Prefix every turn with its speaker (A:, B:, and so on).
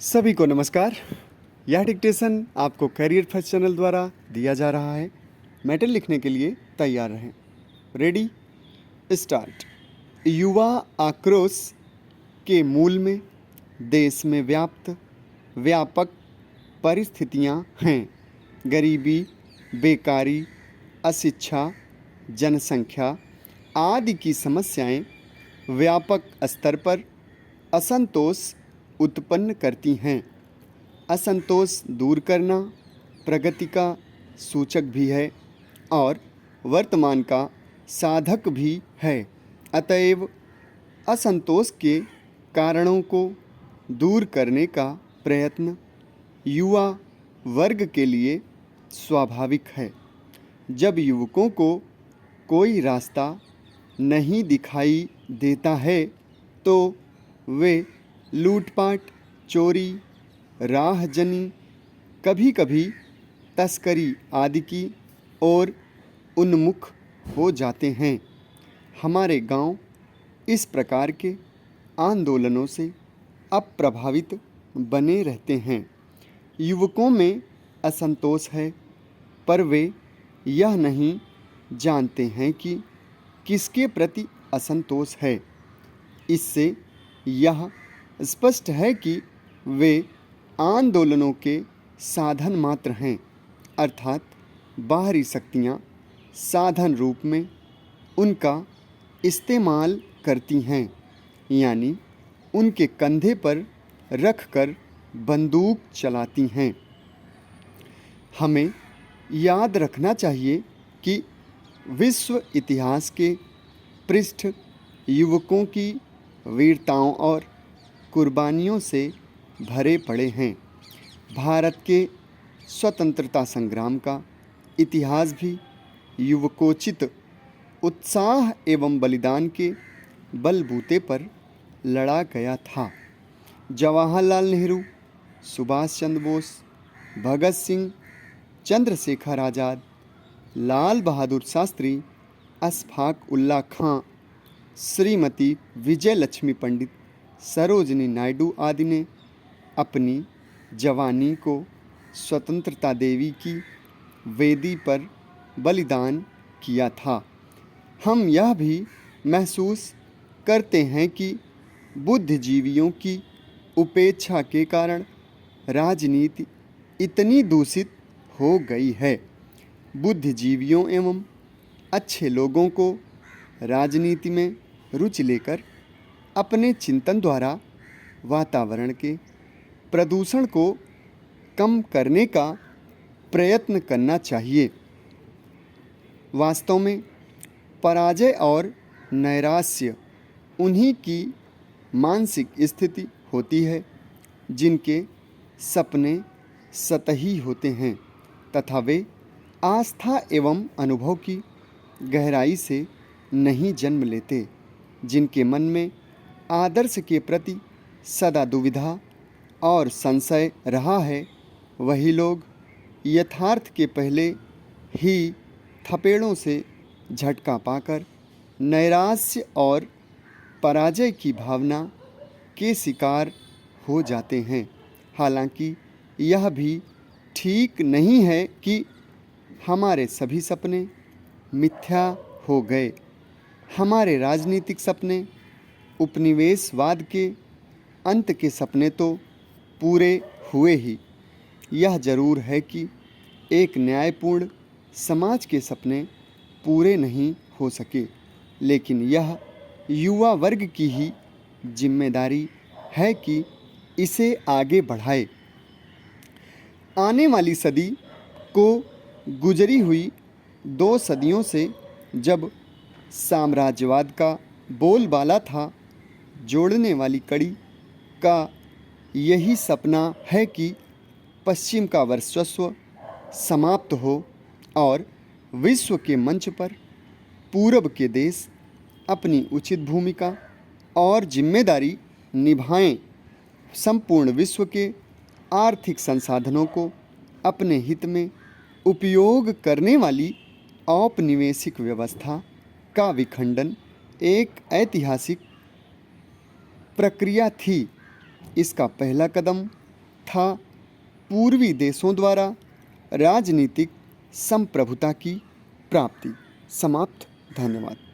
A: सभी को नमस्कार। यह डिक्टेशन आपको करियर फर्स्ट चैनल द्वारा दिया जा रहा है। मैटर लिखने के लिए तैयार रहें। Ready start. युवा आक्रोश के मूल में देश में व्यापक परिस्थितियां हैं। गरीबी, बेकारी, अशिक्षा, जनसंख्या आदि की समस्याएं व्यापक स्तर पर असंतोष उत्पन्न करती हैं। असंतोष दूर करना प्रगति का सूचक भी है और वर्तमान का साधक भी है। अतएव असंतोष के कारणों को दूर करने का प्रयत्न युवा वर्ग के लिए स्वाभाविक है। जब युवकों को कोई रास्ता नहीं दिखाई देता है तो वे लूटपाट, चोरी, राहजनी, कभी कभी तस्करी आदि की ओर उन्मुख हो जाते हैं। हमारे गांव इस प्रकार के आंदोलनों से अप्रभावित बने रहते हैं। युवकों में असंतोष है, पर वे यह नहीं जानते हैं कि किसके प्रति असंतोष है। इससे यह स्पष्ट है कि वे आंदोलनों के साधन मात्र हैं, अर्थात बाहरी शक्तियाँ साधन रूप में उनका इस्तेमाल करती हैं, यानी उनके कंधे पर रख कर बंदूक चलाती हैं। हमें याद रखना चाहिए कि विश्व इतिहास के पृष्ठ युवकों की वीरताओं और कुर्बानियों से भरे पड़े हैं। भारत के स्वतंत्रता संग्राम का इतिहास भी युवकोचित उत्साह एवं बलिदान के बलबूते पर लड़ा गया था। जवाहरलाल नेहरू, सुभाष चंद्र बोस, भगत सिंह, चंद्रशेखर आज़ाद, लाल बहादुर शास्त्री, अशफाक उल्लाह खां, श्रीमती विजय लक्ष्मी पंडित, सरोजिनी नायडू आदि ने अपनी जवानी को स्वतंत्रता देवी की वेदी पर बलिदान किया था। हम यह भी महसूस करते हैं कि बुद्धिजीवियों की उपेक्षा के कारण राजनीति इतनी दूषित हो गई है। बुद्धिजीवियों एवं अच्छे लोगों को राजनीति में रुचि लेकर अपने चिंतन द्वारा वातावरण के प्रदूषण को कम करने का प्रयत्न करना चाहिए। वास्तव में पराजय और नैराश्य उन्हीं की मानसिक स्थिति होती है जिनके सपने सतही होते हैं तथा वे आस्था एवं अनुभव की गहराई से नहीं जन्म लेते। जिनके मन में आदर्श के प्रति सदा दुविधा और संशय रहा है, वही लोग यथार्थ के पहले ही थपेड़ों से झटका पाकर नैराश्य और पराजय की भावना के शिकार हो जाते हैं। हालांकि यह भी ठीक नहीं है कि हमारे सभी सपने मिथ्या हो गए। हमारे राजनीतिक सपने, उपनिवेशवाद के अंत के सपने तो पूरे हुए ही। यह जरूर है कि एक न्यायपूर्ण समाज के सपने पूरे नहीं हो सके, लेकिन यह युवा वर्ग की ही जिम्मेदारी है कि इसे आगे बढ़ाए। आने वाली सदी को गुजरी हुई 2 सदियों से जब साम्राज्यवाद का बोलबाला था, जोड़ने वाली कड़ी का यही सपना है कि पश्चिम का वर्चस्व समाप्त हो और विश्व के मंच पर पूरब के देश अपनी उचित भूमिका और जिम्मेदारी निभाएं। संपूर्ण विश्व के आर्थिक संसाधनों को अपने हित में उपयोग करने वाली औपनिवेशिक व्यवस्था का विखंडन एक ऐतिहासिक प्रक्रिया थी। इसका पहला कदम था पूर्वी देशों द्वारा राजनीतिक संप्रभुता की प्राप्ति। समाप्त। धन्यवाद।